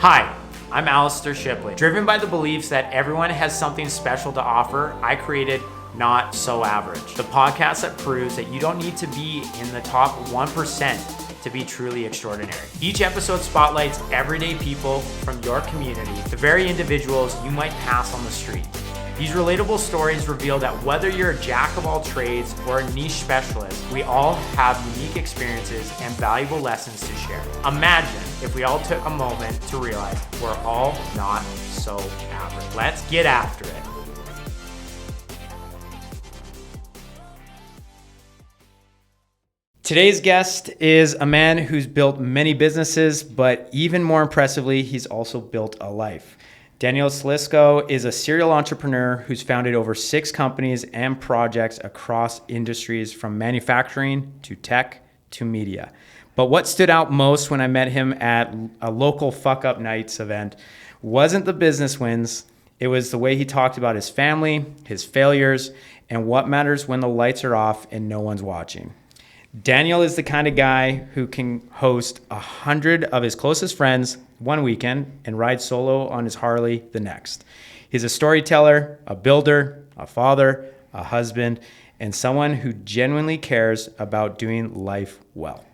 Hi, I'm Alistair Shipley. Driven by the beliefs that everyone has something special to offer, I created Not So Average, the podcast that proves that you don't need to be in the top 1% to be truly extraordinary. Each episode spotlights everyday people from your community, the very individuals you might pass on the street. These relatable stories reveal that whether you're a jack of all trades or a niche specialist, we all have unique experiences and valuable lessons to share. Imagine if we all took a moment to realize we're all not so average. Let's get after it. Today's guest is a man who's built many businesses, but even more impressively, he's also built a life. Danijel Slisko is a serial entrepreneur who's founded over 6 companies and projects across industries from manufacturing to tech to media. But what stood out most when I met him at a local Fuck Up Nights event wasn't the business wins. It was the way he talked about his family, his failures, and what matters when the lights are off and no one's watching. Danijel is the kind of guy who can host 100 of his closest friends one weekend and ride solo on his Harley the next. He's a storyteller, a builder, a father, a husband, and someone who genuinely cares about doing life well.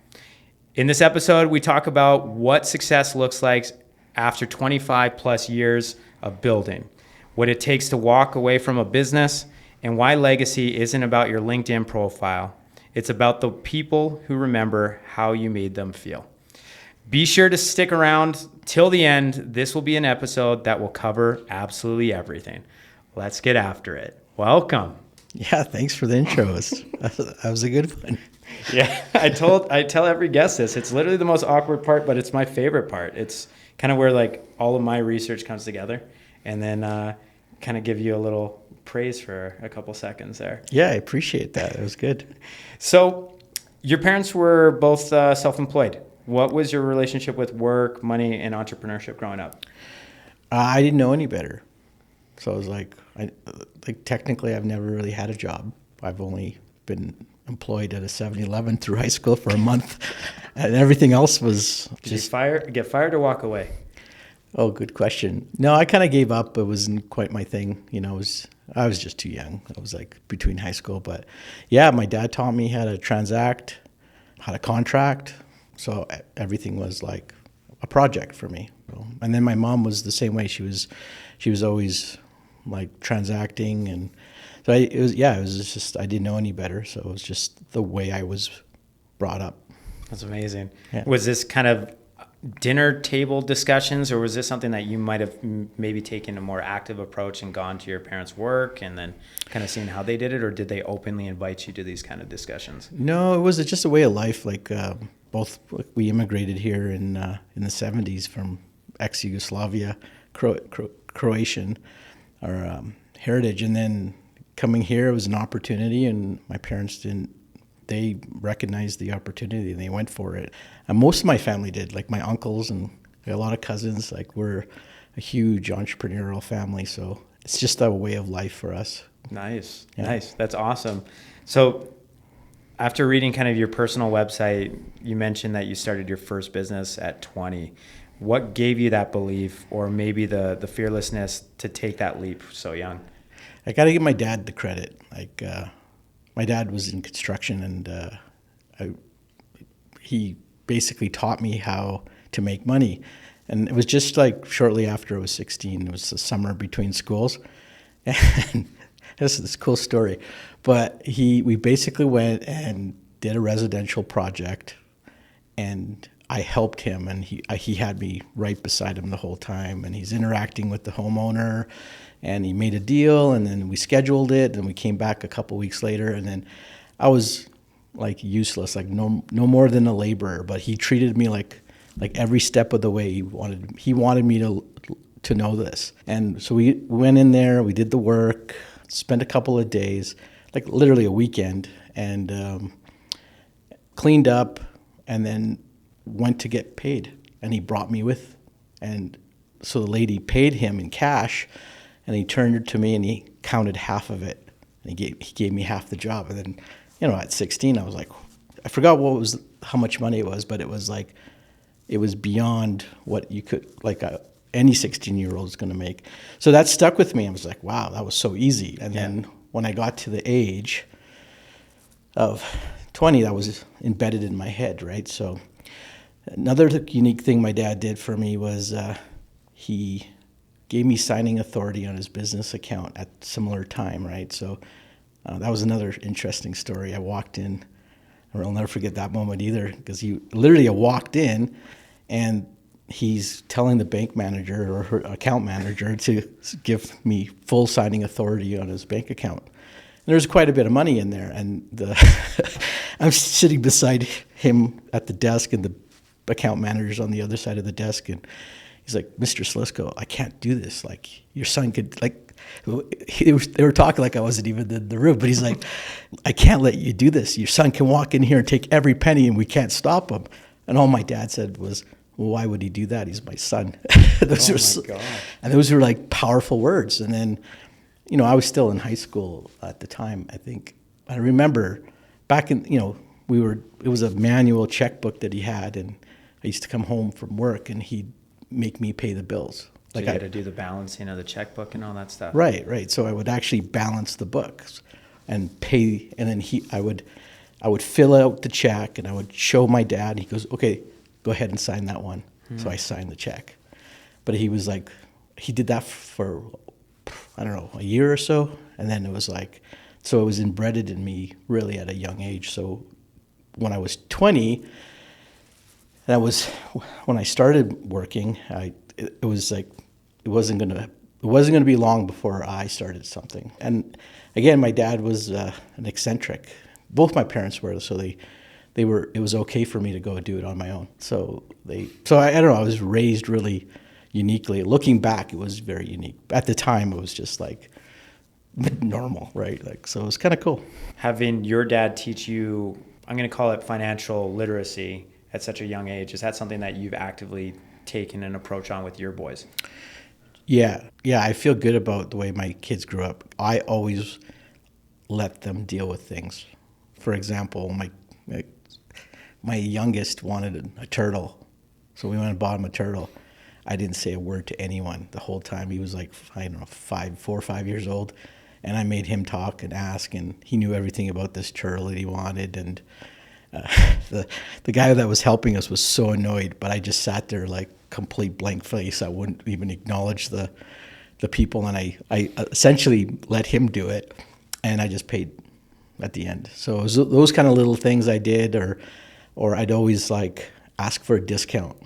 In this episode, we talk about what success looks like after 25 plus years of building, what it takes to walk away from a business, and why legacy isn't about your LinkedIn profile. It's about the people who remember how you made them feel. Be sure to stick around till the end. This will be an episode that will cover absolutely everything. Let's get after it. Welcome. Yeah, thanks for the intros. That was a good one. Yeah, I tell every guest this. It's literally the most awkward part, but it's my favorite part. It's kind of where like all of my research comes together, and then kind of give you a little praise for a couple seconds there. Yeah, I appreciate that. It was good. So your parents were both self-employed. What was your relationship with work, money, and entrepreneurship growing up? I didn't know any better. So I was like technically I've never really had a job. I've only been employed at a 7-Eleven through high school for a month, and everything else was just... Did you get fired or walk away? Oh, good question. No, I kind of gave up. It wasn't quite my thing. You know, I was just too young. I was like between high school. But yeah, my dad taught me how to transact, how to contract. So everything was like a project for me. And then my mom was the same way. She was always like transacting. And so it was just, I didn't know any better. So it was just the way I was brought up. That's amazing. Yeah. Was this kind of dinner table discussions, or was this something that you might have maybe taken a more active approach and gone to your parents' work and then kind of seeing how they did it, or did they openly invite you to these kind of discussions? No, it was just a way of life. We immigrated here in the 70s from ex-Yugoslavia, Croatian, our heritage, and then coming here was an opportunity, and my parents they recognized the opportunity and they went for it. And most of my family did, like my uncles and a lot of cousins, like we're a huge entrepreneurial family. So it's just a way of life for us. Nice. Yeah. Nice. That's awesome. So after reading kind of your personal website, you mentioned that you started your first business at 20. What gave you that belief, or maybe the fearlessness to take that leap so young? I got to give my dad the credit. My dad was in construction, and he basically taught me how to make money. And it was just like shortly after I was 16. It was the summer between schools. And this is a cool story. But we basically went and did a residential project, and I helped him, and he had me right beside him the whole time, and he's interacting with the homeowner. And he made a deal, and then we scheduled it, and we came back a couple weeks later, and then I was like useless, like no more than a laborer, but he treated me like every step of the way. He wanted me to know this. And so we went in there, we did the work, spent a couple of days, like literally a weekend, and cleaned up, and then went to get paid. And he brought me with, and so the lady paid him in cash. And he turned it to me and he counted half of it. And he gave me half the job. And then, at 16, I was like, I forgot how much money it was, but it was like, it was beyond what you could, like any 16-year-old is going to make. So that stuck with me. I was like, wow, that was so easy. And then when I got to the age of 20, that was embedded in my head, right? So another unique thing my dad did for me was he gave me signing authority on his business account at similar time, right? So that was another interesting story. I walked in, I'll never forget that moment either, because he literally walked in and he's telling the bank manager or her account manager to give me full signing authority on his bank account. And there's quite a bit of money in there. And I'm sitting beside him at the desk, and the account manager's on the other side of the desk. And he's like, Mr. Slisko, I can't do this. Like, your son could, like, they were talking like I wasn't even in the room, but he's like, I can't let you do this. Your son can walk in here and take every penny and we can't stop him. And all my dad said was, well, why would he do that? He's my son. My God. And those were like powerful words. And then, you know, I was still in high school at the time, I think. I remember back in, you know, it was a manual checkbook that he had, and I used to come home from work and he'd make me pay the bills. Like, you had to do the balancing of the checkbook and all that stuff. Right. So I would actually balance the books and pay, and then I would fill out the check and I would show my dad. He goes, okay, go ahead and sign that one. So I signed the check. But he was like, he did that for, I don't know, a year or so. And then it was like, so it was embedded in me really at a young age. So when I was 20, that was when I started working. It was like, it wasn't gonna be long before I started something. And again, my dad was an eccentric. Both my parents were, so it was okay for me to go do it on my own. So I don't know, I was raised really uniquely. Looking back, it was very unique. At the time, it was just like normal, right? Like, so it was kind of cool. Having your dad teach you, I'm going to call it financial literacy at such a young age, is that something that you've actively taken an approach on with your boys? Yeah, I feel good about the way my kids grew up. I always let them deal with things. For example, my youngest wanted a turtle, so we went and bought him a turtle. I didn't say a word to anyone the whole time. He was like, I don't know, 4 or 5 years old, and I made him talk and ask, and he knew everything about this turtle that he wanted. And the guy that was helping us was so annoyed, but I just sat there like complete blank face. I wouldn't even acknowledge the people, and I essentially let him do it, and I just paid at the end. So it was those kind of little things I did, or I'd always like ask for a discount,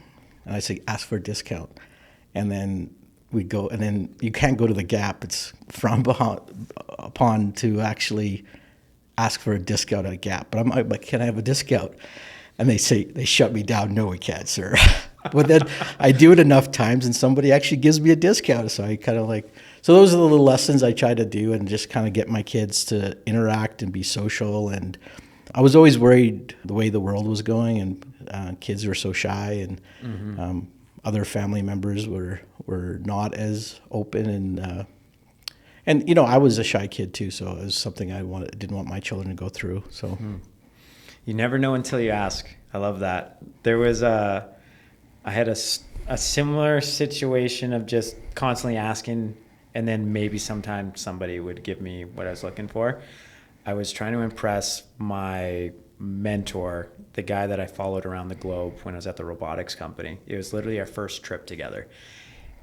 and I'd say ask for a discount, and then we'd go, and then you can't go to the Gap. It's frowned upon to actually ask for a discount at a Gap. But I'm like, can I have a discount? And they shut me down. No, we can't, sir. But then I do it enough times and somebody actually gives me a discount. So I kind of like, so those are the little lessons I try to do and just kind of get my kids to interact and be social. And I was always worried the way the world was going, and kids were so shy, and other family members were not as open, and you know, I was a shy kid too, so it was something I didn't want my children to go through. So you never know until you ask. I love that. There was I had a similar situation of just constantly asking, and then maybe sometimes somebody would give me what I was looking for. I was trying to impress my mentor, the guy that I followed around the globe when I was at the robotics company. It was literally our first trip together.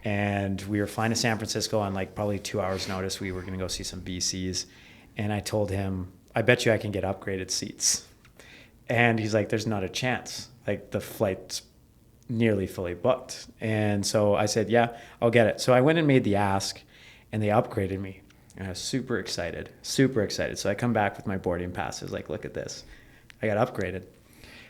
And we were flying to San Francisco on like probably 2 hours notice. We were going to go see some VCs. And I told him, I bet you I can get upgraded seats. And he's like, there's not a chance. Like, the flight's nearly fully booked. And so I said, yeah, I'll get it. So I went and made the ask, and they upgraded me. And I was super excited. So I come back with my boarding passes, like, look at this. I got upgraded.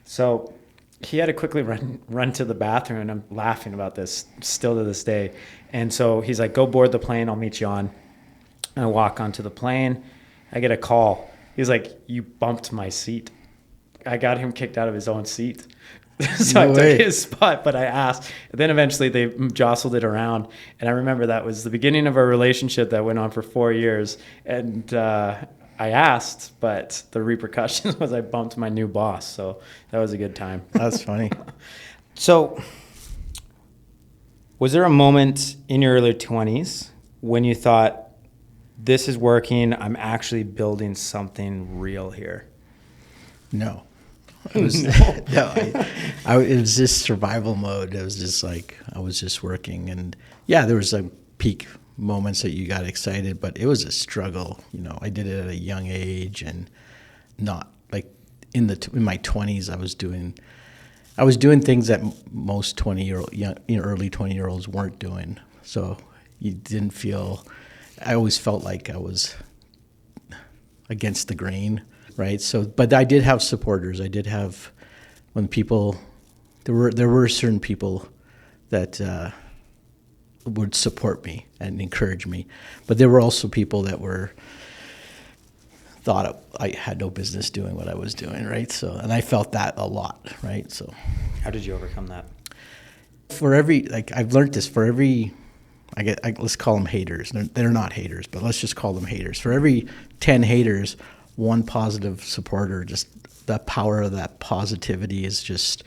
So he had to quickly run to the bathroom, and I'm laughing about this still to this day. And so he's like, go board the plane. I'll meet you on. And I walk onto the plane. I get a call. He's like, you bumped my seat. I got him kicked out of his own seat. So I took his spot, but I asked. And then eventually they jostled it around. And I remember that was the beginning of our relationship that went on for 4 years. And I asked, but the repercussions was I bumped my new boss. So that was a good time. That's funny. So, was there a moment in your early 20s when you thought, this is working, I'm actually building something real here? No. It was, it was just survival mode. It was just like, I was just working. And yeah, there was some peak moments that you got excited, but it was a struggle. You know, I did it at a young age, and not like in my 20s, I was doing things that most early 20-year-olds weren't doing. So you didn't feel, I always felt like I was against the grain, right? So, but I did have supporters. I did have, when people, there were certain people that would support me and encourage me. But there were also people that thought I had no business doing what I was doing, right? So, and I felt that a lot, right? So, how did you overcome that? I've learned this, let's call them haters. They're not haters, but let's just call them haters. For every 10 haters, one positive supporter, just the power of that positivity is just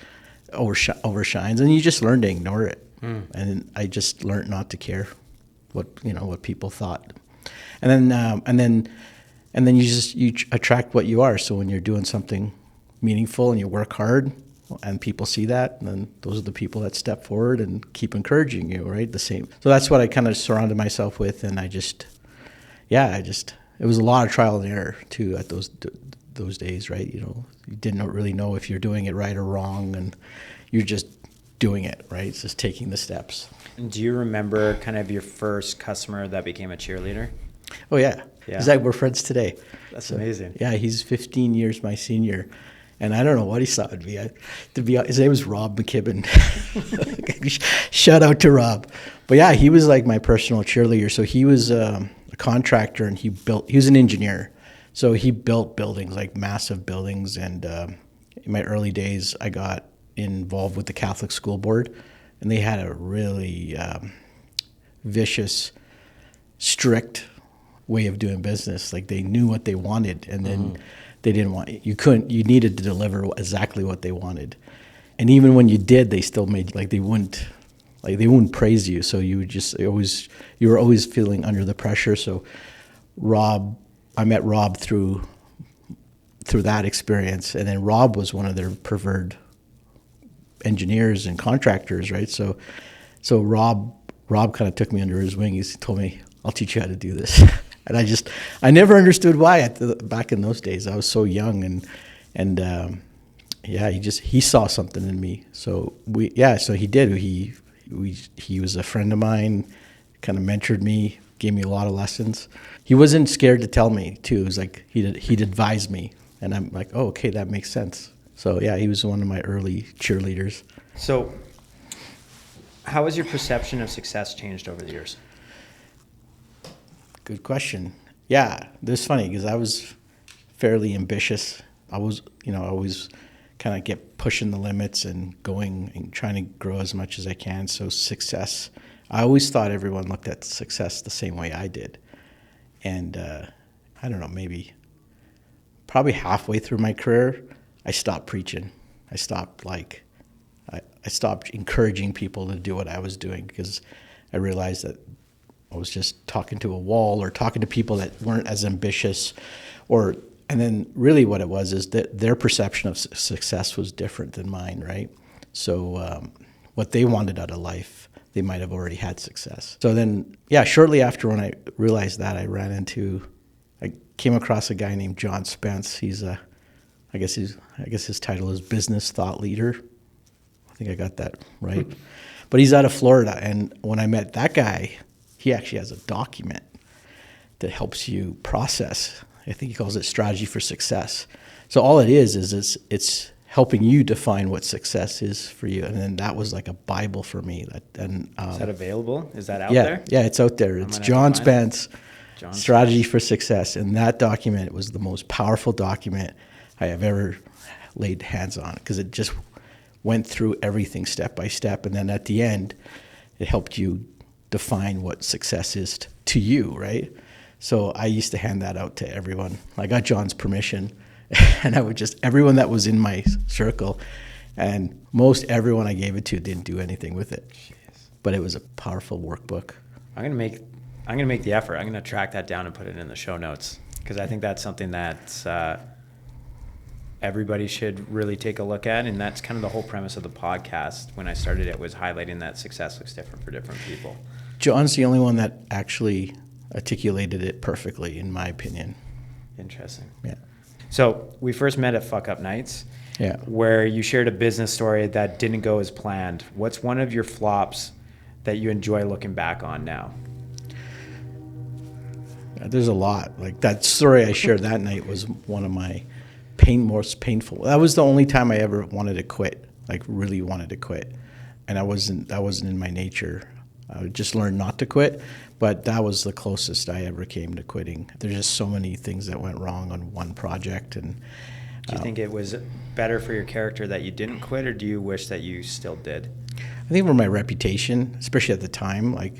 overshines, and you just learn to ignore it. And I just learned not to care what people thought. And then you attract what you are. So when you're doing something meaningful and you work hard, and people see that, and then those are the people that step forward and keep encouraging you, right? The same. So that's what I kind of surrounded myself with, and it was a lot of trial and error too at those days, right? You know, you didn't really know if you're doing it right or wrong, and you're just doing it, right? It's just taking the steps. And do you remember kind of your first customer that became a cheerleader? Oh yeah. We're friends today. That's amazing. Yeah, he's 15 years my senior. And I don't know what he thought it'd be. His name was Rob McKibben. Shout out to Rob. But yeah, he was like my personal cheerleader. So he was a contractor, and he was an engineer. So he built buildings, like massive buildings. And in my early days, I got involved with the Catholic School Board, and they had a really vicious, strict way of doing business. Like, they knew what they wanted, and then they didn't want you needed to deliver exactly what they wanted. And even when you did, they still made they wouldn't praise you. So you were always feeling under the pressure. So I met Rob through that experience, and then Rob was one of their preferred engineers and contractors, right? So Rob kind of took me under his wing. He told me, "I'll teach you how to do this." And I never understood why back in those days. I was so young, and he saw something in me. So he did. He was a friend of mine, kind of mentored me, gave me a lot of lessons. He wasn't scared to tell me too. It was like he'd advise me, and I'm like, oh, okay, that makes sense. So yeah, he was one of my early cheerleaders. So how has your perception of success changed over the years? Good question. Yeah, it's funny because I was fairly ambitious. I was, always kind of get pushing the limits and going and trying to grow as much as I can. So success, I always thought everyone looked at success the same way I did. And I don't know, probably halfway through my career, I stopped preaching. I stopped I stopped encouraging people to do what I was doing, because I realized that I was just talking to a wall or talking to people that weren't as ambitious, and then really what it was is that their perception of success was different than mine, right? So what they wanted out of life, they might have already had success. So then, shortly after when I realized that, I came across a guy named John Spence. I guess his title is business thought leader. I think I got that right. But he's out of Florida, and when I met that guy, he actually has a document that helps you process. I think he calls it strategy for success. So all it is it's helping you define what success is for you. And then that was like a Bible for me. Is that available? Is that out there? Yeah, it's out there. It's John Spence, Strategy for Success. And that document was the most powerful document I have ever laid hands on, because it just went through everything step by step. And then at the end, it helped you define what success is to you, right? So I used to hand that out to everyone. I got John's permission, and I would everyone that was in my circle, And most everyone I gave it to didn't do anything with it. Jeez. But it was a powerful workbook. I'm gonna make the effort. I'm gonna track that down and put it in the show notes, because I think that's something that everybody should really take a look at. And that's kind of the whole premise of the podcast when I started it, was highlighting that success looks different for different people. John's the only one that actually articulated it perfectly, in my opinion. Interesting. Yeah. So we first met at Fuck Up Nights, yeah, where you shared a business story that didn't go as planned. What's one of your flops that you enjoy looking back on now? There's a lot. Like that story I shared that night was one of my most painful. That was the only time I ever wanted to quit, like really wanted to quit. And that wasn't in my nature. I just learned not to quit, but that was the closest I ever came to quitting. There's just so many things that went wrong on one project. And do you think it was better for your character that you didn't quit, or do you wish that you still did? I think for my reputation, especially at the time, like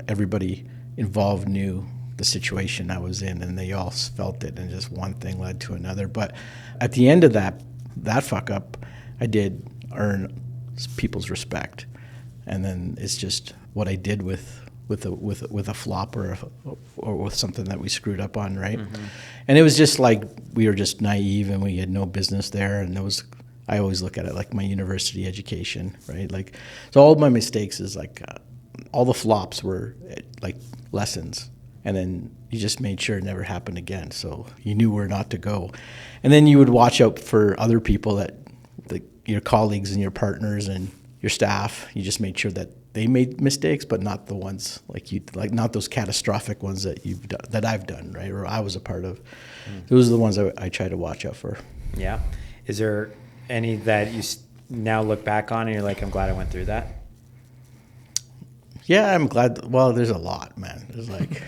everybody involved knew the situation I was in, and they all felt it, and just one thing led to another. But at the end of that fuck up, I did earn people's respect, and then it's just what I did with a flop or with something that we screwed up on, right? Mm-hmm. And it was just like we were just naive and we had no business there, and I always look at it like my university education, right? Like, so all of my mistakes is like all the flops were like lessons. And then you just made sure it never happened again. So you knew where not to go. And then you would watch out for other people your colleagues and your partners and your staff. You just made sure that they made mistakes, but not the ones not those catastrophic ones that I've done, right? Or I was a part of. Those are the ones I try to watch out for. Yeah. Is there any that you now look back on and you're like, I'm glad I went through that? Yeah, I'm glad. Well, there's a lot, man. There's like,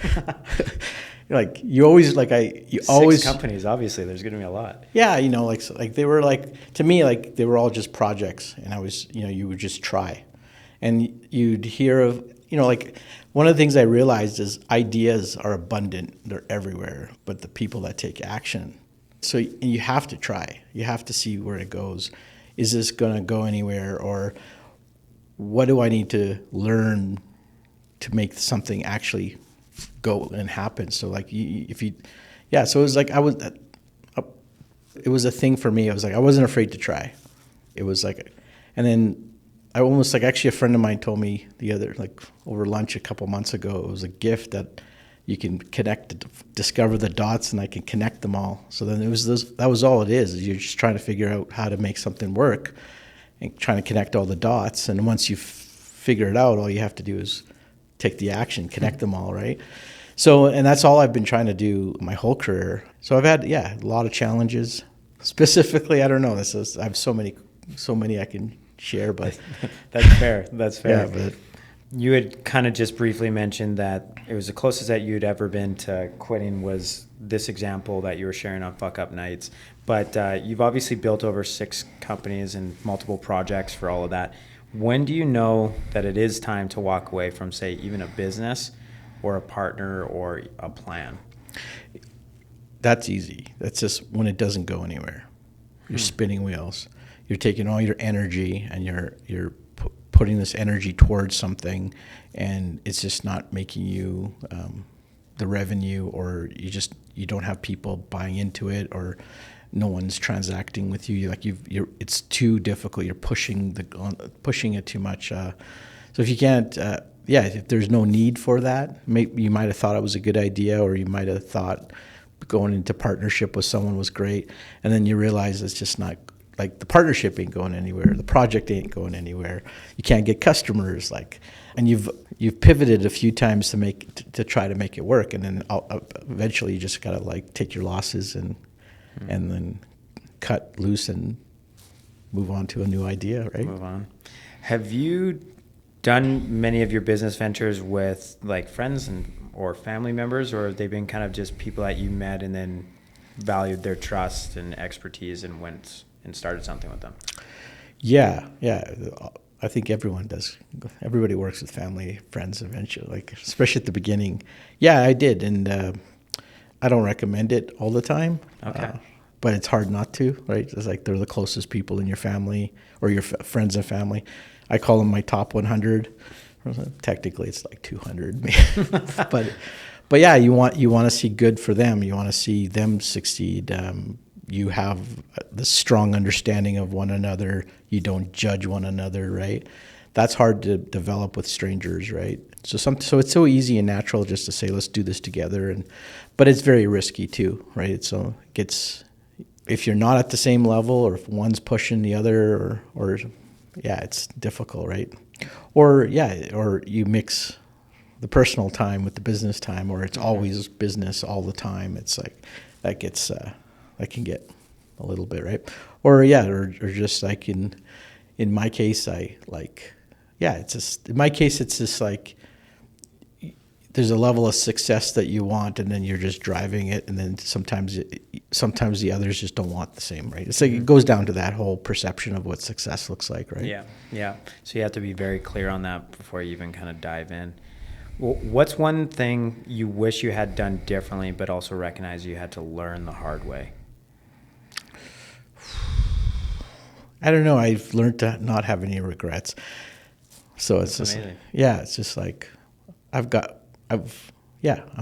you always Six companies. Obviously, there's going to be a lot. Yeah, like they were to me, like they were all just projects, and I was, you would just try, and you'd hear of, like one of the things I realized is ideas are abundant. They're everywhere, but the people that take action. So you have to try. You have to see where it goes. Is this going to go anywhere, or what do I need to learn to make something actually go and happen? So like so it was like it was a thing for me. I was like, I wasn't afraid to try. It was like, and then I almost actually a friend of mine told me over lunch a couple months ago, it was a gift that you can discover the dots, and I can connect them all. So then that was all it is. You're just trying to figure out how to make something work and trying to connect all the dots. And once you figure it out, all you have to do is take the action, connect them all, right? So, and that's all I've been trying to do my whole career. So I've had, a lot of challenges. Specifically, I don't know. I have so many I can share, but that's fair. That's fair. Yeah, but you had kind of just briefly mentioned that it was the closest that you'd ever been to quitting was this example that you were sharing on Fuck Up Nights. But you've obviously built over 6 companies and multiple projects for all of that. When do you know that it is time to walk away from, say, even a business or a partner or a plan? That's easy. That's just when it doesn't go anywhere. You're spinning wheels. You're taking all your energy and you're putting this energy towards something, and it's just not making you the revenue, or you don't have people buying into it, or no one's transacting with you. It's too difficult. You're pushing it too much. So if you can't, if there's no need for that, you might have thought it was a good idea, or you might have thought going into partnership with someone was great, and then you realize it's just not. Like the partnership ain't going anywhere, the project ain't going anywhere. You can't get customers, and you've pivoted a few times to try to make it work, and then eventually you just gotta take your losses and then cut loose and move on to a new idea, right? Move on. Have you done many of your business ventures with friends or family members, or have they been kind of just people that you met and then valued their trust and expertise and went and started something with them? Yeah. I think everyone does. Everybody works with family, friends eventually, especially at the beginning. Yeah, I did, and I don't recommend it all the time. Okay. but it's hard not to, right? It's like they're the closest people in your family or your friends and family. I call them my top 100. Technically, it's like 200, but yeah, you want to see good for them. You want to see them succeed. You have the strong understanding of one another. You don't judge one another, right? That's hard to develop with strangers, right? So it's so easy and natural just to say, let's do this together, but it's very risky too, right? So it gets, if you're not at the same level, or if one's pushing the other, or yeah, it's difficult, right? Or you mix the personal time with the business time, or it's always business all the time. It's like that can get a little bit, right? Or just like in my case, it's just like there's a level of success that you want, and then you're just driving it, and then sometimes the others just don't want the same, right? It's like it goes down to that whole perception of what success looks like, right? Yeah. So you have to be very clear on that before you even kind of dive in. Well, what's one thing you wish you had done differently, but also recognize you had to learn the hard way? I don't know. I've learned to not have any regrets. So it's That's just, amazing. it's just like I'm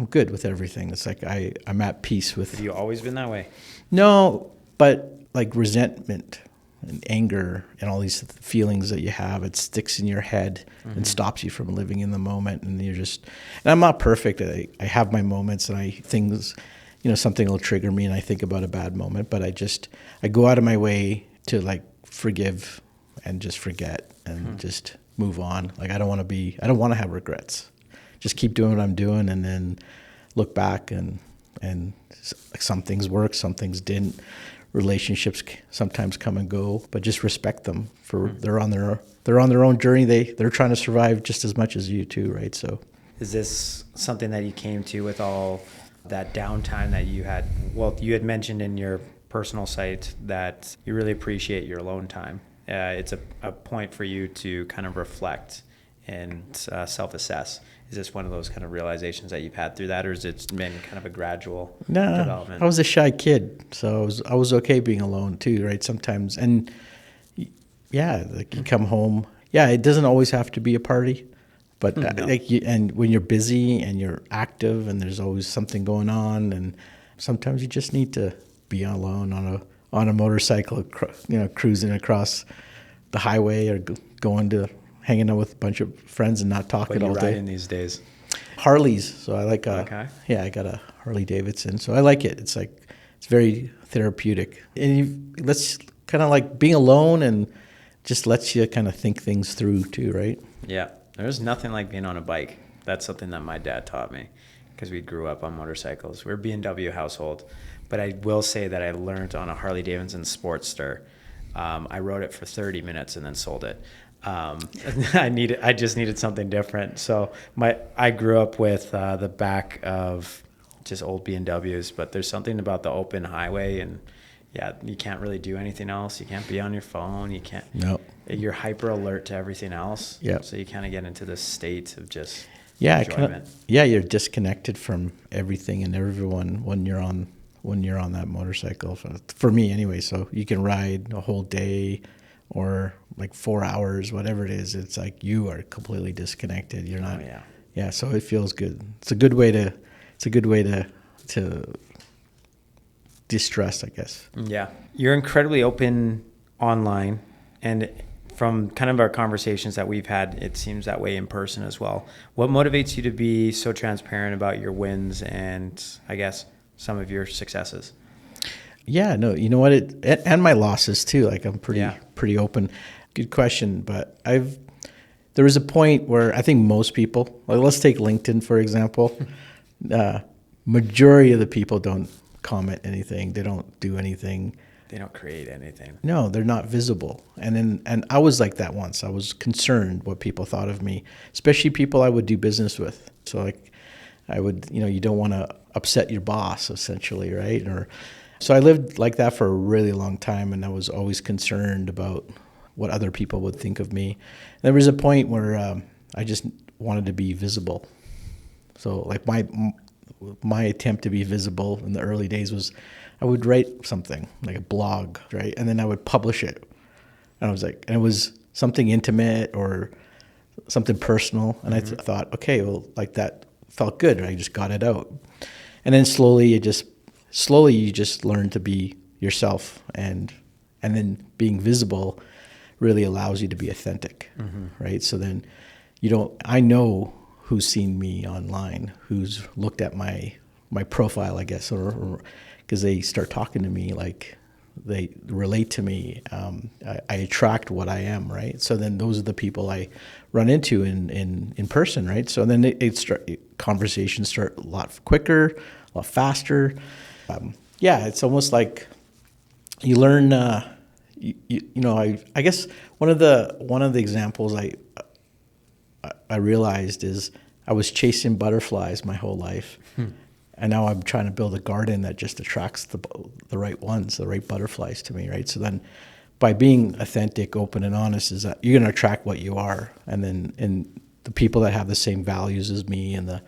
good with everything. It's like I'm at peace with. Have you always been that way? No, but like resentment and anger and all these feelings that you have, it sticks in your head and stops you from living in the moment. And and I'm not perfect. I have my moments, and things, something will trigger me and I think about a bad moment, but I go out of my way to like forgive and just forget and just move on. Like I don't want to have regrets. Just keep doing what I'm doing, and then look back and some things work, some things didn't. Relationships sometimes come and go, but just respect them for they're on their own journey. They're trying to survive just as much as you too, right? So is this something that you came to with all that downtime that you had? Well, you had mentioned in your personal site that you really appreciate your alone time. It's a point for you to kind of reflect and self-assess. Is this one of those kind of realizations that you've had through that, or has it been kind of a gradual development? I was a shy kid, so I was okay being alone too, right? Sometimes, and like you come home. Yeah, it doesn't always have to be a party, but and when you're busy and you're active and there's always something going on, and sometimes you just need to be alone on a motorcycle, cruising across the highway, or hanging out with a bunch of friends and not talking all day. What are you riding these days? Harleys. So I like I got a Harley Davidson. So I like it. It's very therapeutic. And let's kind of like being alone, and just lets you kind of think things through too, right? Yeah. There's nothing like being on a bike. That's something that my dad taught me, because we grew up on motorcycles. We're a B&W household. But I will say that I learned on a Harley Davidson Sportster. I rode it for 30 minutes and then sold it. I just needed something different. So I grew up with the back of just old B&Ws, but there's something about the open highway, and you can't really do anything else. You can't be on your phone. You can't. No. You're hyper alert to everything else. Yeah. So you kind of get into this state of just enjoyment. You're disconnected from everything and everyone when you're on that motorcycle. For me, anyway. So you can ride a whole day, or like 4 hours, whatever it is. It's like you are completely disconnected. You're not. Oh, yeah. So it feels good. It's a good way to distress, I guess. Yeah. You're incredibly open online, and from kind of our conversations that we've had, it seems that way in person as well. What motivates you to be so transparent about your wins and, I guess, some of your successes? Yeah, no, you know what? And my losses too. Like I'm pretty open. Good question, but there was a point where I think most people, like let's take LinkedIn for example. Majority of the people don't comment anything. They don't do anything. They don't create anything. No, they're not visible. And I was like that once. I was concerned what people thought of me, especially people I would do business with. So like I would, you don't want to upset your boss essentially, right? So I lived like that for a really long time, and I was always concerned about what other people would think of me. And there was a point where I just wanted to be visible. So like my attempt to be visible in the early days was I would write something like a blog, right? And then I would publish it. And I was like, and it was something intimate or something personal. And I thought, okay, well, like that felt good. I just got it out. And then slowly you just learn to be yourself, and then being visible really allows you to be authentic, right? So then I know who's seen me online, who's looked at my profile, I guess, or because they start talking to me, like they relate to me. I attract what I am, right? So then those are the people I run into in person, right? So then conversations start a lot quicker, a lot faster. It's almost like you learn. I guess one of the examples I realized is I was chasing butterflies my whole life. And now I'm trying to build a garden that just attracts the right ones, the right butterflies to me, right? So then by being authentic, open, and honest, is that you're going to attract what you are. And the people that have the same values as me and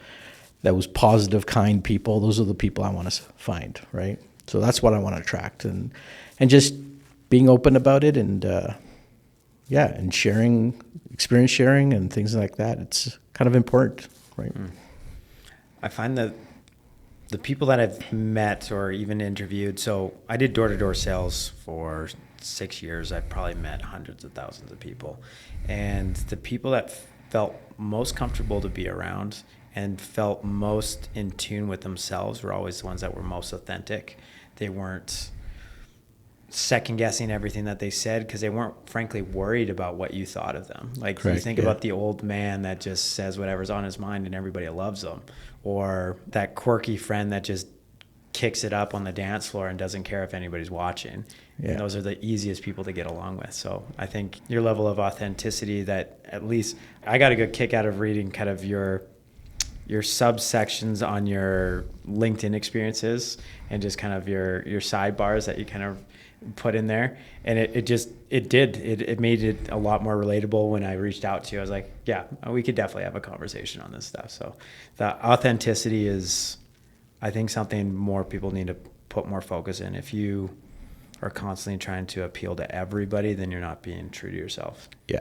those positive, kind people, those are the people I want to find, right? So that's what I want to attract. And just being open about it and sharing, experience sharing and things like that, it's kind of important, right? I find that the people that I've met or even interviewed, so I did door-to-door sales for 6 years. I've probably met hundreds of thousands of people. And the people that felt most comfortable to be around and felt most in tune with themselves were always the ones that were most authentic. They weren't second-guessing everything that they said because they weren't, frankly, worried about what you thought of them. Like, you think about the old man that just says whatever's on his mind and everybody loves them, or that quirky friend that just kicks it up on the dance floor and doesn't care if anybody's watching. And those are the easiest people to get along with. So I think your level of authenticity, that at least I got a good kick out of reading kind of your subsections on your LinkedIn experiences and just kind of your sidebars that you kind of put in there. And it made it a lot more relatable when I reached out to you. I was like, yeah, we could definitely have a conversation on this stuff. So the authenticity is, I think, something more people need to put more focus in. If you are constantly trying to appeal to everybody, then you're not being true to yourself. Yeah.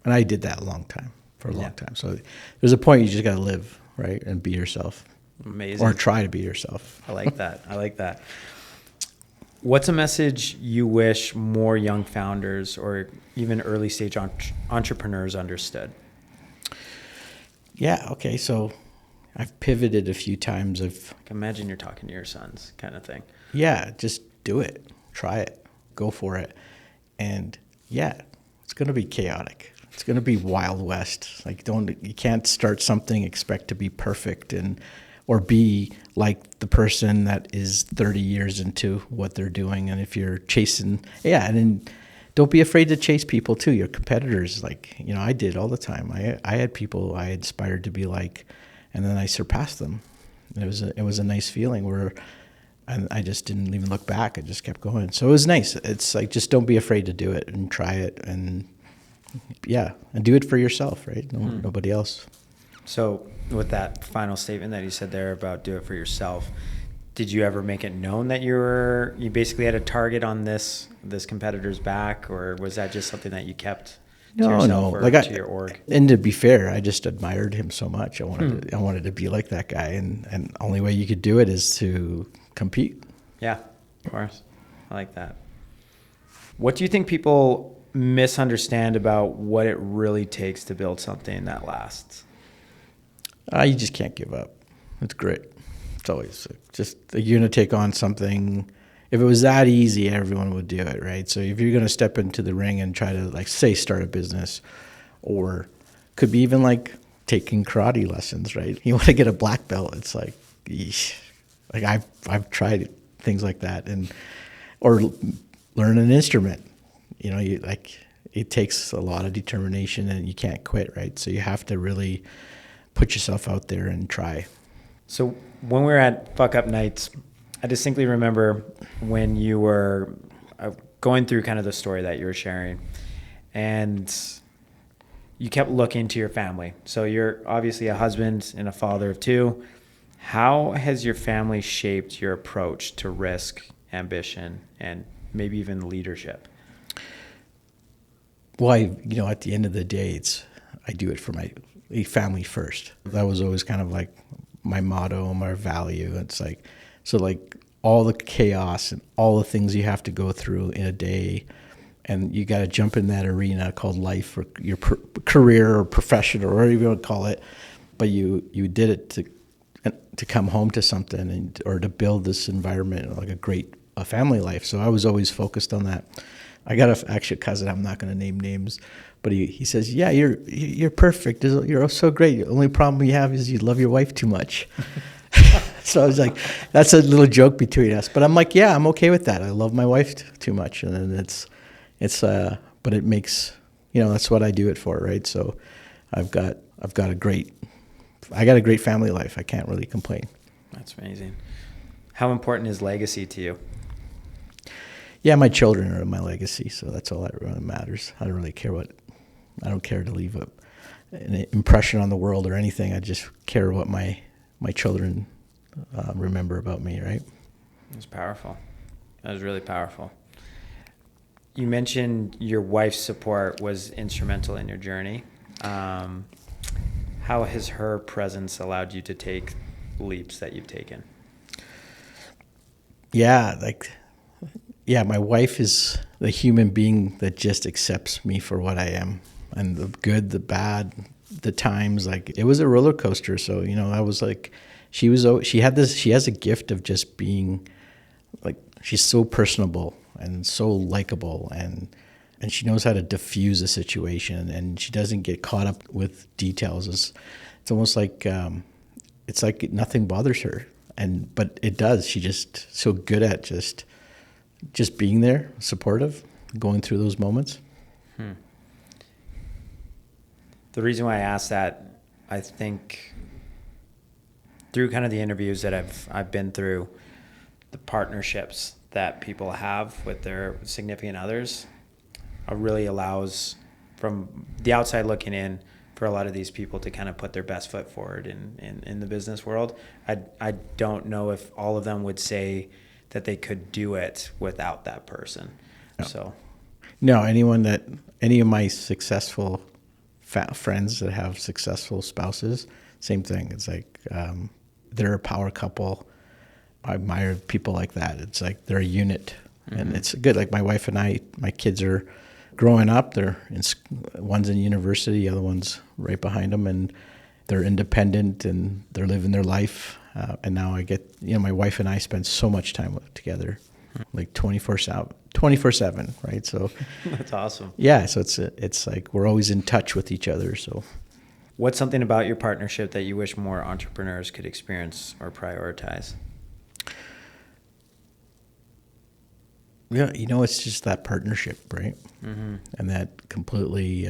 And I did that for a long time. So there's a point you just got to live, right? And be yourself. Amazing. Or try to be yourself. I like that. What's a message you wish more young founders or even early stage entrepreneurs understood? Yeah. Okay. So I've pivoted a few times. I can imagine you're talking to your sons kind of thing. Yeah. Just do it. Try it. Go for it. And it's going to be chaotic. It's going to be Wild West. Like, you can't start something, expect to be perfect or be like the person that is 30 years into what they're doing. And if you're chasing, and then don't be afraid to chase people too. Your competitors, like, I did all the time. I had people I aspired to be like, and then I surpassed them. It was a nice feeling where I just didn't even look back. I just kept going. So it was nice. It's like, just don't be afraid to do it and try it and do it for yourself, right? Nobody else. So with that final statement that you said there about do it for yourself, did you ever make it known that you basically had a target on this competitor's back, or was that just something that you kept to yourself or to your org? And to be fair, I just admired him so much. I wanted to be like that guy, and the only way you could do it is to compete. Yeah, of course. I like that. What do you think people misunderstand about what it really takes to build something that lasts? You just can't give up. It's great. It's always just, you're going to take on something. If it was that easy, everyone would do it, right? So if you're going to step into the ring and try to, like, say, start a business, or could be even like taking karate lessons, right? You want to get a black belt. It's like, eesh. Like, I've tried things like that, or learn an instrument. It takes a lot of determination, and you can't quit, right? So you have to really put yourself out there and try. So when we were at Fuck Up Nights, I distinctly remember when you were going through kind of the story that you were sharing, and you kept looking to your family. So you're obviously a husband and a father of two, How has your family shaped your approach to risk, ambition, and maybe even leadership? Well, at the end of the day, I do it for my family first. That was always kind of like my motto, my value. It's like, so like all the chaos and all the things you have to go through in a day, and you got to jump in that arena called life or your career or profession or whatever you want to call it. But you did it to come home to something or to build this environment, like a family life. So I was always focused on that. I got actually a cousin, I'm not going to name names, but he says, yeah, you're perfect. You're so great. The only problem you have is you love your wife too much. So I was like, that's a little joke between us. But I'm like, yeah, I'm okay with that. I love my wife too much. And then but it makes, that's what I do it for, right? So I got a great family life. I can't really complain. That's amazing. How important is legacy to you? Yeah, my children are my legacy, so that's all that really matters. I don't care to leave an impression on the world or anything. I just care what my children remember about me, right? That's powerful. That was really powerful. You mentioned your wife's support was instrumental in your journey. How has her presence allowed you to take leaps that you've taken? Yeah, my wife is the human being that just accepts me for what I am, and the good, the bad, the times. Like, it was a roller coaster. So I was like, she has a gift of just being like, she's so personable and so likable, and she knows how to diffuse a situation, and she doesn't get caught up with details. It's almost like it's like nothing bothers her, but it does. She's just so good at just being there, supportive, going through those moments. The reason why I asked that, I think through kind of the interviews that I've been through, the partnerships that people have with their significant others really allows, from the outside looking in, for a lot of these people to kind of put their best foot forward in the business world. I don't know if all of them would say that they could do it without that person. No. So, no, any of my successful friends that have successful spouses, same thing. It's like they're a power couple. I admire people like that. It's like they're a unit, and it's good. Like my wife and I, my kids are growing up. One's in university, the other one's right behind them, and they're independent and they're living their life. And now I get, my wife and I spend so much time together, like 24/7, right? So that's awesome. Yeah, so it's like we're always in touch with each other. So, what's something about your partnership that you wish more entrepreneurs could experience or prioritize? Yeah, it's just that partnership, right? Mm-hmm. And that completely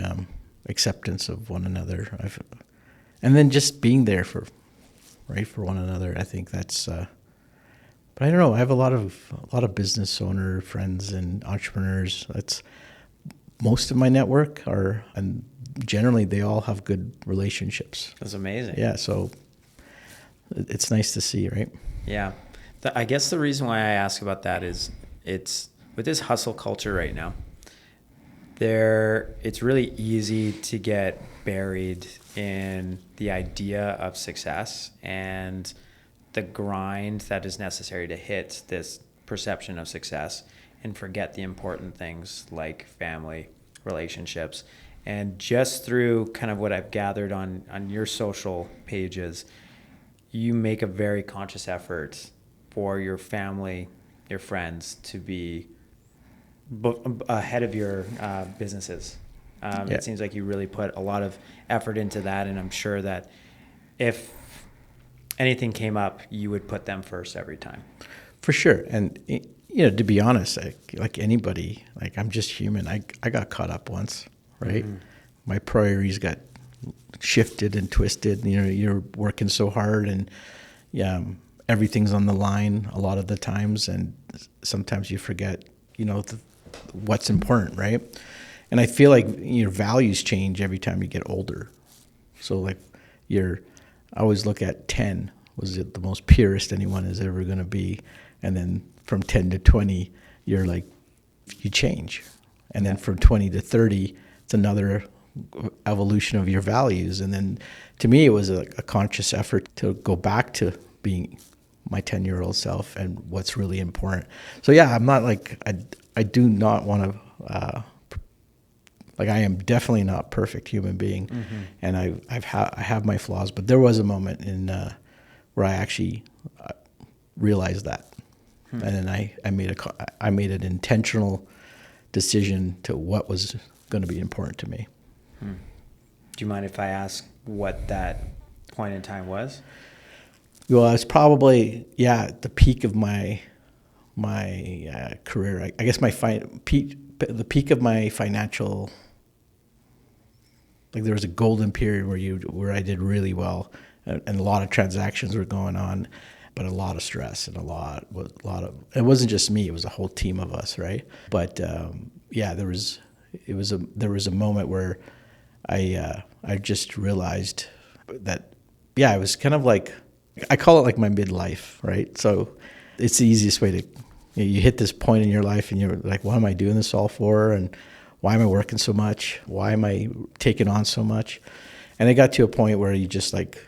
acceptance of one another, and then just being there for one another. I think that's. But I don't know. I have a lot of business owner friends and entrepreneurs. That's most of my network and generally they all have good relationships. That's amazing. Yeah, so it's nice to see, right? Yeah, I guess the reason why I ask about that is it's with this hustle culture right now. It's really easy to get buried in the idea of success and the grind that is necessary to hit this perception of success, and forget the important things like family, relationships. And just through kind of what I've gathered on your social pages, you make a very conscious effort for your family, your friends to be ahead of your businesses. It seems like you really put a lot of effort into that, and I'm sure that if anything came up, you would put them first every time. For sure. And to be honest, like anybody, like I'm just human. I got caught up once, right? Mm-hmm. My priorities got shifted and twisted. You're working so hard, and everything's on the line a lot of the times, and sometimes you forget, what's important, right? And I feel like your values change every time you get older. So like I always look at 10. was it the most purest anyone is ever going to be. And then from 10 to 20, you're like, you change. And then from 20 to 30, it's another evolution of your values. And then to me, it was a conscious effort to go back to being my 10-year-old self and what's really important. So yeah, I'm not like, I do not want to, like I am definitely not a perfect human being. And I have my flaws, but there was a moment in where I actually realized that. And then I made an intentional decision to what was going to be important to me. Do you mind if I ask what that point in time was? Well, it's probably, the peak of my career. I guess the peak of my financial, like there was a golden period where I did really well, and a lot of transactions were going on, but a lot of stress and a lot of. It wasn't just me; it was a whole team of us, right? But there was a moment where I just realized that it was kind of like, I call it like my midlife, right? So it's the easiest way to, you hit this point in your life and you're like, what am I doing this all for? And why am I working so much? Why am I taking on so much? And it got to a point where you just like,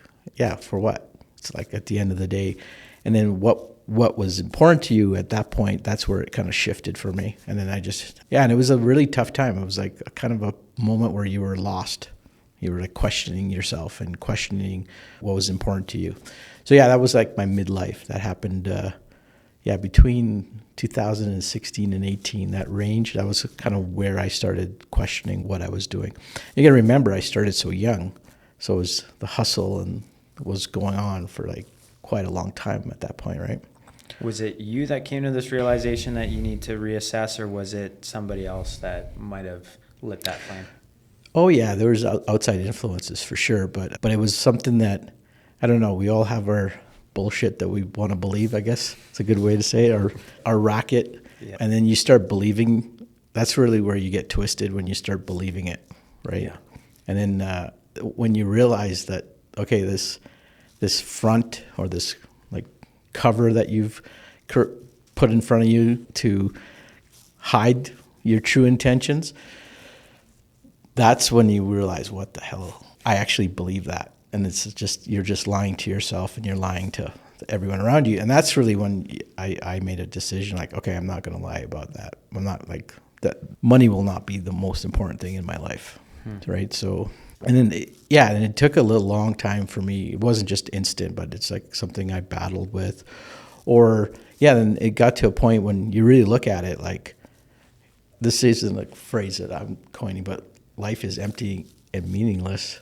for what? It's like at the end of the day. And then what was important to you at that point, that's where it kind of shifted for me. And then and it was a really tough time. It was like a kind of a moment where you were lost. You were like questioning yourself and questioning what was important to you. So that was like my midlife. That happened, between 2016 and 18, that range. That was kind of where I started questioning what I was doing. You got to remember, I started so young. So it was the hustle and was going on for like quite a long time at that point, right? Was it you that came to this realization that you need to reassess, or was it somebody else that might have lit that flame? Oh yeah, there was outside influences for sure, but it was something that, I don't know, we all have our bullshit that we want to believe, I guess it's a good way to say it, or our racket. Yeah. And then you start believing, that's really where you get twisted, when you start believing it, right? Yeah. And then when you realize that, okay, this front or this like cover that you've put in front of you to hide your true intentions, that's when you realize, what the hell, I actually believe that. And it's just, you're just lying to yourself and you're lying to everyone around you. And that's really when I made a decision, like, okay, I'm not going to lie about that. I'm not like, that money will not be the most important thing in my life. Right. So, and then, and it took a long time for me. It wasn't just instant, but it's like something I battled with. Or, then it got to a point when you really look at it, like, this isn't a phrase that I'm coining, but life is empty and meaningless.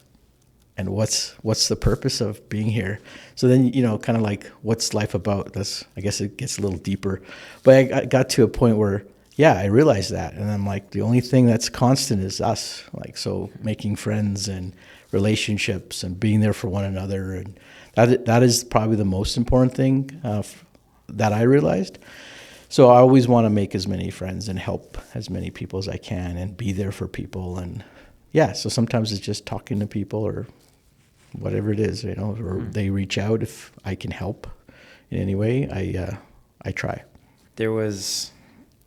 And what's the purpose of being here? So then, kind of like, what's life about? I guess it gets a little deeper. But I got to a point where, I realized that. And I'm like, the only thing that's constant is us. Like, so making friends and relationships and being there for one another. And that is probably the most important thing that I realized. So I always want to make as many friends and help as many people as I can and be there for people. And so sometimes it's just talking to people or whatever it is, or they reach out if I can help in any way. I try. There was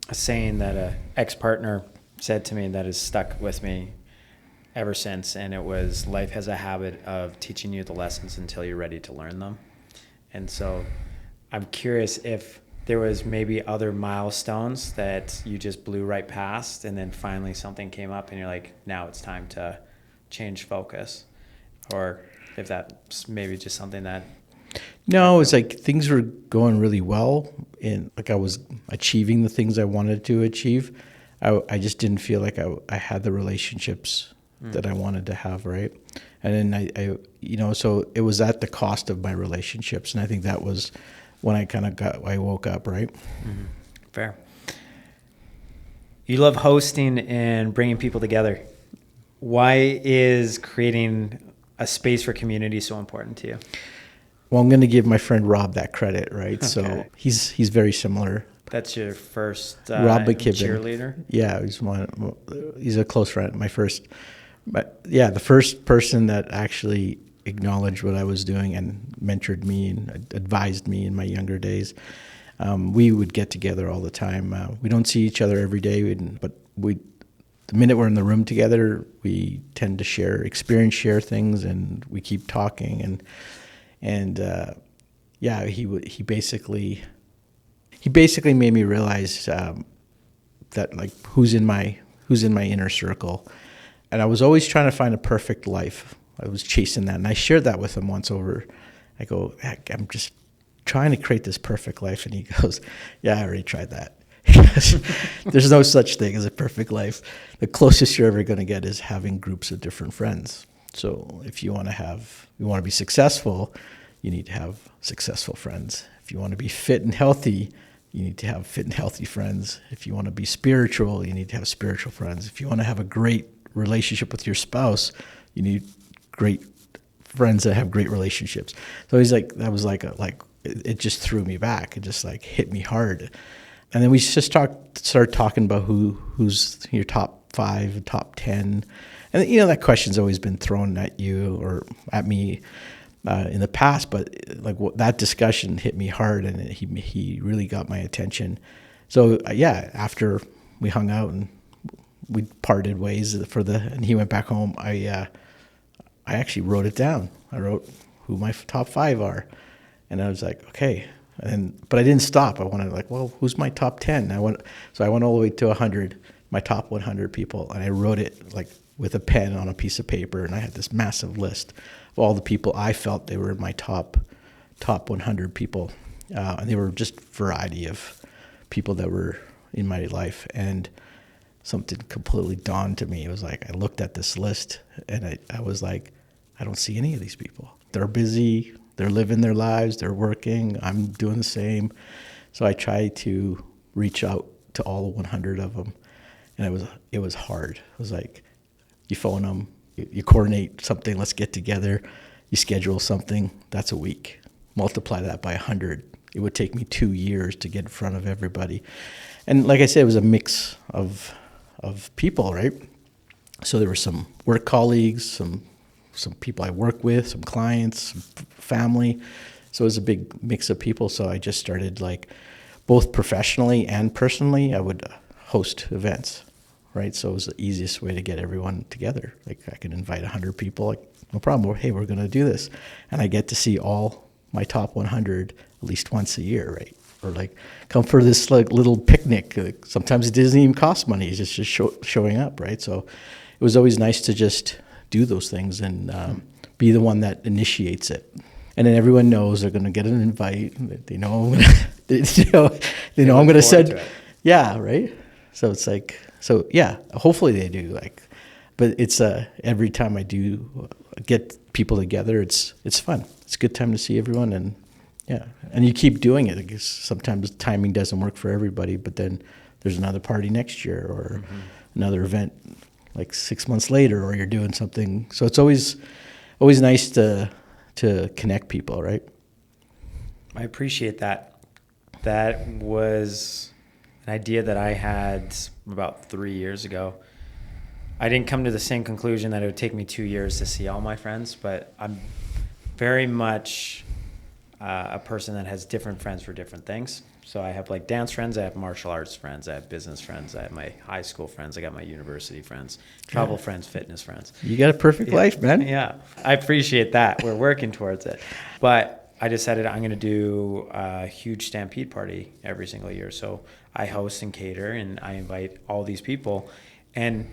a saying that an ex-partner said to me that has stuck with me ever since, and it was, life has a habit of teaching you the lessons until you're ready to learn them. And so I'm curious if there was maybe other milestones that you just blew right past, and then finally something came up and you're like, now it's time to change focus, or if that's maybe just something that... No, it's like things were going really well, and like I was achieving the things I wanted to achieve. I just didn't feel like I had the relationships that I wanted to have, right? And then I so it was at the cost of my relationships, and I think that was when I woke up, right? Mm-hmm. Fair. You love hosting and bringing people together. Why is creating a space for community so important to you? Well, I'm going to give my friend Rob that credit, right? Okay. So he's very similar. That's your first Rob McKibben. Cheerleader? Yeah, he's a close friend. The first person that actually acknowledged what I was doing and mentored me and advised me in my younger days. We would get together all the time. We don't see each other every day, but the minute we're in the room together, we tend to share things, and we keep talking. He basically made me realize that like who's in my inner circle, and I was always trying to find a perfect life. I was chasing that, and I shared that with him once over. I go, heck, I'm just trying to create this perfect life, and he goes, "Yeah, I already tried that." There's no such thing as a perfect life. The closest you're ever going to get is having groups of different friends. So if you want to be successful, you need to have successful friends. If you want to be fit and healthy, you need to have fit and healthy friends. If you want to be spiritual, you need to have spiritual friends. If you want to have a great relationship with your spouse, you need great friends that have great relationships. So he's like, that was like it just threw me back. It just like hit me hard. And then we just started talking about who's your top 5, top 10. And that question's always been thrown at you or at me in the past, but like that discussion hit me hard, and he really got my attention. So after we hung out and we parted ways and he went back home, I actually wrote it down. I wrote who my top 5 are, and I was like, okay. But I didn't stop. I wanted who's my top 10? I went all the way to 100, my top 100 people, and I wrote it like with a pen on a piece of paper, and I had this massive list of all the people I felt they were my top 100 people, and they were just a variety of people that were in my life. And something completely dawned to me. It was like I looked at this list, and I was like, I don't see any of these people. They're busy. They're living their lives. They're working. I'm doing the same. So I tried to reach out to all 100 of them, and it was hard. It was like you phone them, you coordinate something. Let's get together. You schedule something. That's a week. Multiply that by 100. It would take me 2 years to get in front of everybody. And like I said, it was a mix of people, right? So there were some work colleagues, some people I work with, some clients, some family. So it was a big mix of people. So I just started both professionally and personally, I would host events, right? So it was the easiest way to get everyone together. Like I could invite 100 people, no problem. Hey, we're going to do this. And I get to see all my top 100 at least once a year, right? Or come for this little picnic. Sometimes it doesn't even cost money. It's just showing up, right? So it was always nice to just do those things and be the one that initiates it. And then everyone knows they're going to get an invite. They know I'm going to send. Yeah, right. So it's hopefully they do. But it's every time I do get people together, it's fun. It's a good time to see everyone, and and you keep doing it. I guess sometimes timing doesn't work for everybody, but then there's another party next year or another event 6 months later, or you're doing something. So it's always nice to connect people, right? I appreciate that. That was an idea that I had about 3 years ago. I didn't come to the same conclusion that it would take me 2 years to see all my friends, but I'm very much a person that has different friends for different things. So I have dance friends, I have martial arts friends, I have business friends, I have my high school friends, I got my university friends, travel friends, fitness friends. You got a perfect life, man. Yeah, I appreciate that. We're working towards it. But I decided I'm going to do a huge stampede party every single year. So I host and cater, and I invite all these people. And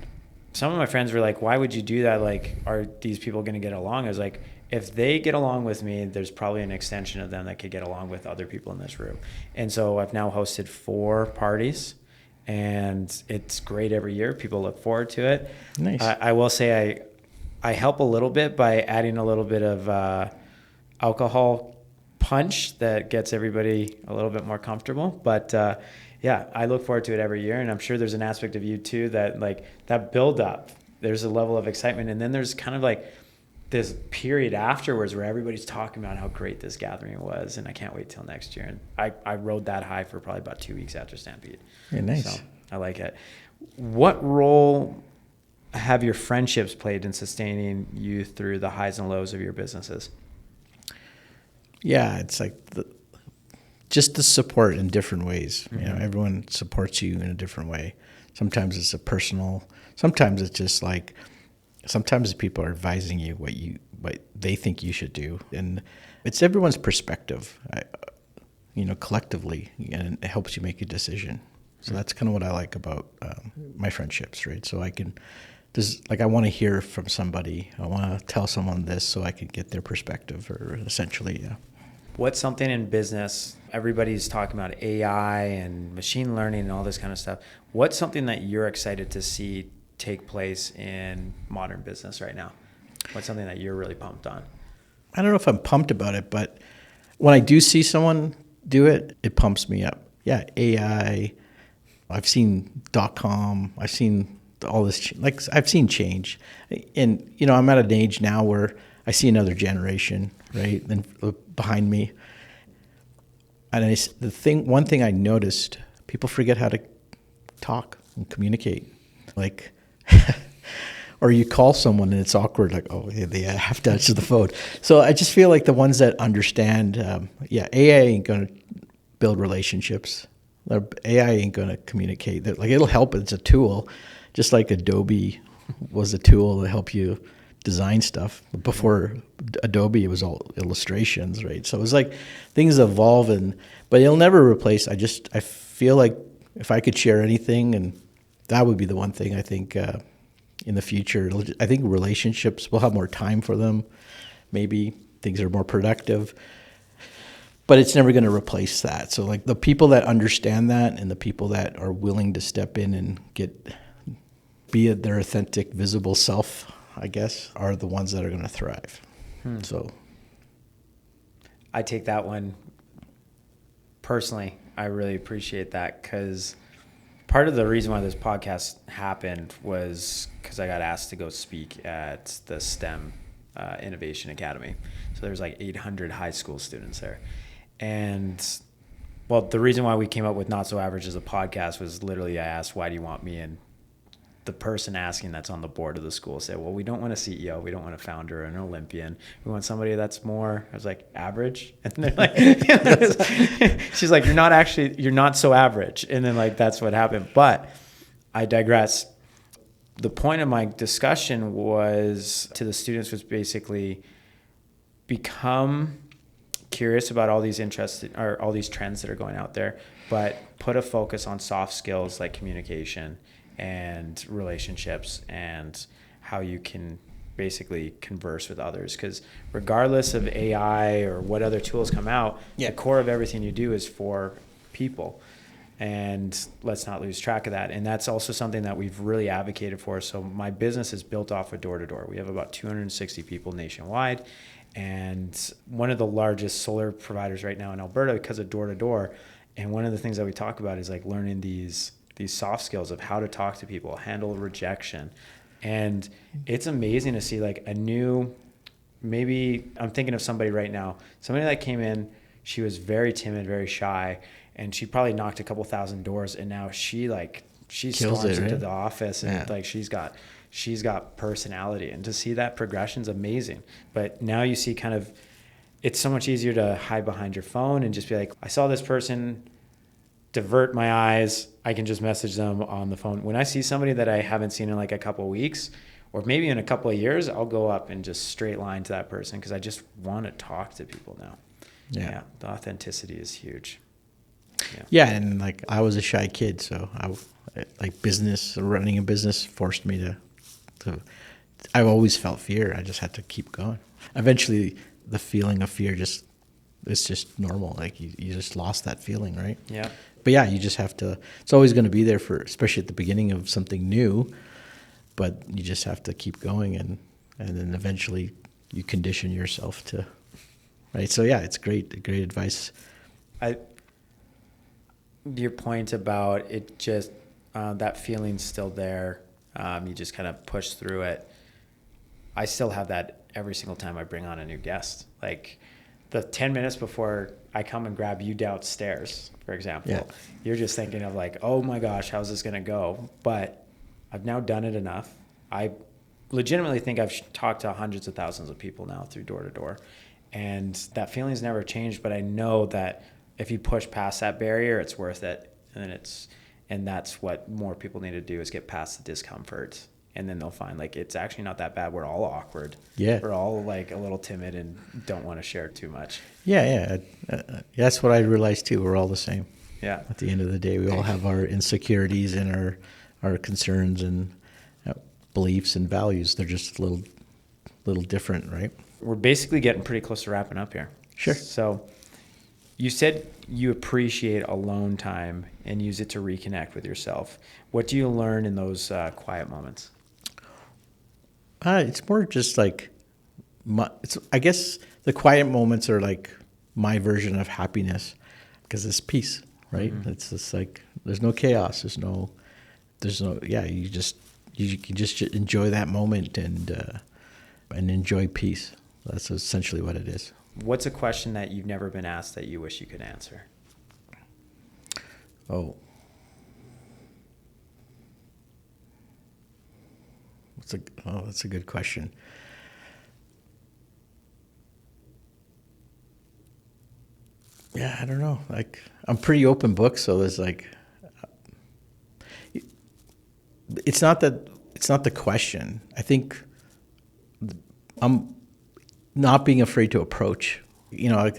some of my friends were like, why would you do that? Are these people going to get along? I was like, if they get along with me, there's probably an extension of them that could get along with other people in this room. And so I've now hosted 4 parties, and it's great every year. People look forward to it. Nice. I will say I help a little bit by adding a little bit of alcohol punch that gets everybody a little bit more comfortable. But I look forward to it every year, and I'm sure there's an aspect of you too that that build up. There's a level of excitement, and then there's kind of this period afterwards where everybody's talking about how great this gathering was, and I can't wait till next year. And I rode that high for probably about 2 weeks after Stampede. Yeah, nice. So I like it. What role have your friendships played in sustaining you through the highs and lows of your businesses? Yeah, it's like just the support in different ways. You know, everyone supports you in a different way. Sometimes it's a personal. Sometimes it's just like. Sometimes people are advising you what they think you should do, and it's everyone's perspective. Collectively, and it helps you make a decision. So that's kind of what I like about my friendships, right? So I want to hear from somebody. I want to tell someone this so I can get their perspective, or essentially, yeah. What's something in business? Everybody's talking about AI and machine learning and all this kind of stuff. What's something that you're excited to see take place in modern business right now? What's something that you're really pumped on? I don't know if I'm pumped about it, but when I do see someone do it, it pumps me up. Yeah, AI. I've seen .com. I've seen all this. I've seen change, and I'm at an age now where I see another generation, right, then behind me. And one thing I noticed, people forget how to talk and communicate. Like, or you call someone and it's awkward, like, oh, they have to answer the phone. So I just feel like the ones that understand, AI ain't going to build relationships. AI ain't going to communicate. Like, it'll help. It's a tool, just like Adobe was a tool to help you design stuff. Before Adobe, it was all illustrations, right? So it was like things evolve, but it'll never replace. I feel like if I could share anything, and that would be the one thing I think in the future. I think relationships, we'll have more time for them. Maybe things are more productive, but it's never going to replace that. So like the people that understand that and the people that are willing to step in and be their authentic, visible self, I guess, are the ones that are going to thrive. So I take that one personally. I really appreciate that, because part of the reason why this podcast happened was because I got asked to go speak at the STEM Innovation Academy. So there's like 800 high school students there. And well, the reason why we came up with Not So Average as a podcast was literally I asked, why do you want me? And the person asking that's on the board of the school said, well, we don't want a CEO. We don't want a founder or an Olympian. We want somebody that's more, I was like, average. And they're like, she's like, you're not so average. And then like, that's what happened. But I digress. The point of my discussion was to the students was basically become curious about all these interests or all these trends that are going out there, but put a focus on soft skills like communication and relationships and how you can basically converse with others. Because regardless of AI or what other tools come out, the core of everything you do is for people. And let's not lose track of that. And that's also something that we've really advocated for. So my business is built off of door-to-door. We have about 260 people nationwide. And one of the largest solar providers right now in Alberta because of door-to-door. And one of the things that we talk about is like learning these soft skills of how to talk to people, handle rejection. And it's amazing to see like maybe I'm thinking of somebody right now, somebody that came in, she was very timid, very shy, and she probably knocked a couple thousand doors, and now she storms into the office and like she's got personality, and to see that progression is amazing. But now you see kind of, it's so much easier to hide behind your phone and just be like, I saw this person, divert my eyes, I can just message them on the phone. When I see somebody that I haven't seen in like a couple of weeks or maybe in a couple of years, I'll go up and just straight line to that person because I just want to talk to people now. Yeah, the authenticity is huge. Yeah, and like I was a shy kid, so running a business forced me to I've always felt fear. I just had to keep going. Eventually, the feeling of fear it's just normal. Like you just lost that feeling, right? Yeah. But yeah, you just have to. It's always going to be there especially at the beginning of something new. But you just have to keep going, and then eventually you condition yourself to. Right. So yeah, it's great advice. Your point about it, just that feeling's still there. You just kind of push through it. I still have that every single time I bring on a new guest. Like the 10 minutes before I come and grab you downstairs, for example, you're just thinking of like, oh my gosh, how's this going to go? But I've now done it enough. I legitimately think I've talked to hundreds of thousands of people now through door to door. And that feeling's never changed, but I know that if you push past that barrier, it's worth it. And that's what more people need to do, is get past the discomfort. And then they'll find like it's actually not that bad. We're all awkward. Yeah. We're all like a little timid and don't want to share too much. Yeah. That's what I realized too. We're all the same. Yeah. At the end of the day, we all have our insecurities and our concerns and beliefs and values. They're just a little different, right? We're basically getting pretty close to wrapping up here. Sure. So you said you appreciate alone time and use it to reconnect with yourself. What do you learn in those quiet moments? It's more just like, I guess the quiet moments are like my version of happiness, because it's peace, right? Mm-hmm. It's just like, there's no chaos. There's no, you can just enjoy that moment and enjoy peace. That's essentially what it is. What's a question that you've never been asked that you wish you could answer? That's a good question. Yeah, I don't know. Like, I'm pretty open book, so there's like, it's not the question. I think I'm not being afraid to approach. You know,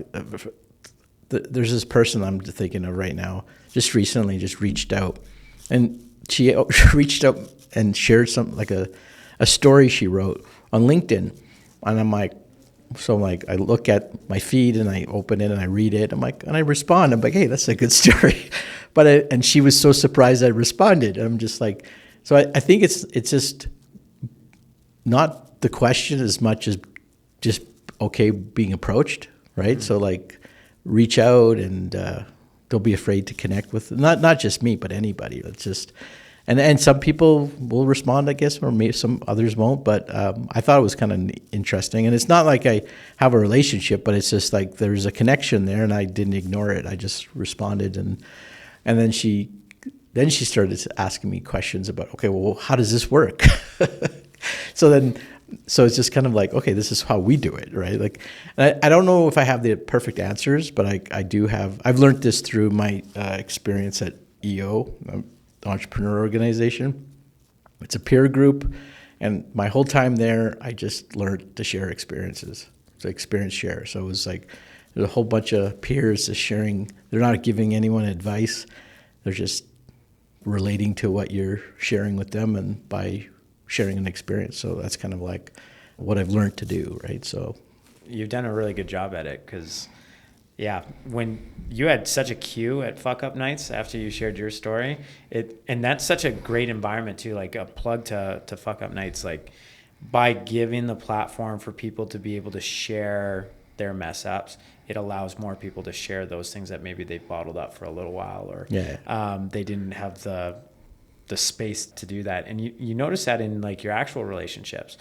there's this person I'm thinking of right now, just recently just reached out, and she reached out and shared some, like a story she wrote on LinkedIn. And I'm like, I look at my feed and I open it and I read it. I'm like, and I respond. I'm like, hey, that's a good story. And she was so surprised I responded. And I'm just like, so I think it's just not the question as much as just okay being approached, right? Mm-hmm. So like, reach out and don't be afraid to connect with not just me, but anybody. It's just, and some people will respond, I guess, or maybe some others won't. But I thought it was kind of interesting, and it's not like I have a relationship, but it's just like there's a connection there, and I didn't ignore it. I just responded, and then she started asking me questions about, okay, well, how does this work? So it's just kind of like, okay, this is how we do it, right? Like, and I don't know if I have the perfect answers, but I do have. I've learned this through my experience at EO, the entrepreneur organization. It's a peer group, and my whole time there, I just learned to share experiences. So experience share. So it was like there's a whole bunch of peers just sharing. They're not giving anyone advice. They're just relating to what you're sharing with them, and by sharing an experience. So that's kind of like what I've learned to do, right? So you've done a really good job at it, because yeah, when you had such a queue at Fuck Up Nights after you shared your story, and that's such a great environment too, like a plug to Fuck Up Nights, like by giving the platform for people to be able to share their mess ups, it allows more people to share those things that maybe they've bottled up for a little while, or they didn't have the space to do that. And you notice that in like your actual relationships.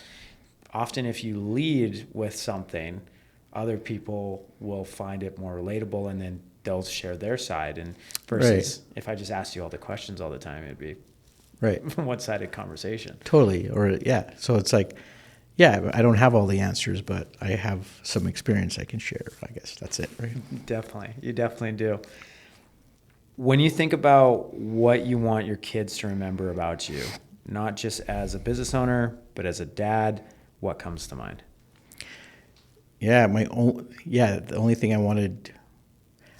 Often if you lead with something, other people will find it more relatable, and then they'll share their side. And versus if I just asked you all the questions all the time, it'd be one-sided conversation. Totally. Or so it's like, I don't have all the answers, but I have some experience I can share. I guess that's it, right? Definitely. You definitely do. When you think about what you want your kids to remember about you, not just as a business owner, but as a dad, what comes to mind? The only thing I wanted,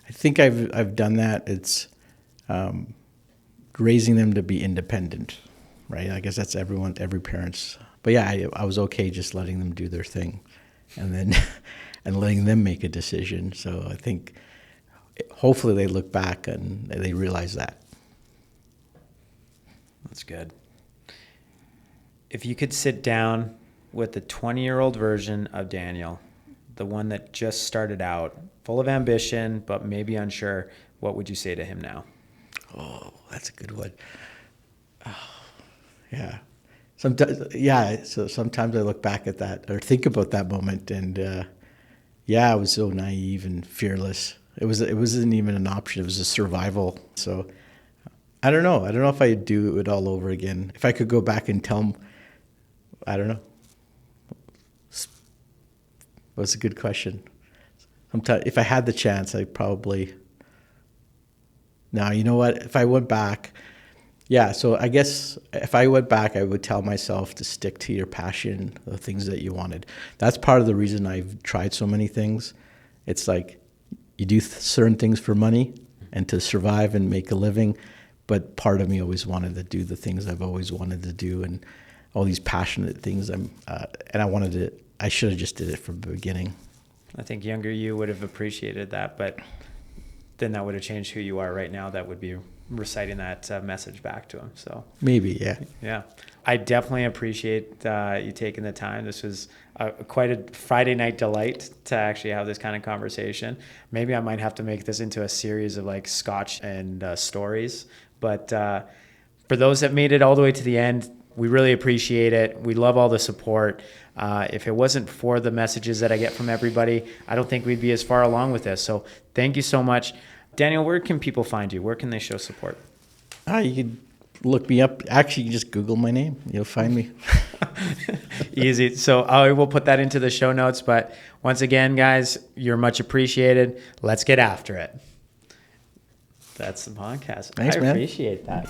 I think I've done that. It's raising them to be independent, right? I guess that's every parent's. But I was okay just letting them do their thing, and then and letting them make a decision. So I think hopefully they look back and they realize that. That's good. If you could sit down with the 20-year-old version of Daniel, the one that just started out, full of ambition, but maybe unsure, what would you say to him now? Oh, that's a good one. Oh, yeah. So sometimes I look back at that or think about that moment, and I was so naive and fearless. It wasn't even an option. It was a survival. So I don't know. I don't know if I'd do it all over again. If I could go back and tell him I don't know. That's a good question. Sometimes, if I had the chance, I'd probably. Now, you know what? If I went back, yeah. So I guess if I went back, I would tell myself to stick to your passion, the things that you wanted. That's part of the reason I've tried so many things. It's like you do certain things for money and to survive and make a living, but part of me always wanted to do the things I've always wanted to do, and all these passionate things. And I wanted to. I should have just did it from the beginning. I think younger you would have appreciated that, but then that would have changed who you are right now. That would be reciting that message back to him. So maybe, yeah. Yeah. I definitely appreciate you taking the time. This was quite a Friday night delight to actually have this kind of conversation. Maybe I might have to make this into a series of like Scotch and stories. But for those that made it all the way to the end, we really appreciate it. We love all the support. If it wasn't for the messages that I get from everybody, I don't think we'd be as far along with this. So thank you so much. Danijel, where can people find you? Where can they show support? You can look me up. Actually, you just Google my name. You'll find me. Easy. So I will put that into the show notes. But once again, guys, you're much appreciated. Let's get after it. That's the podcast. Thanks, man. I appreciate that.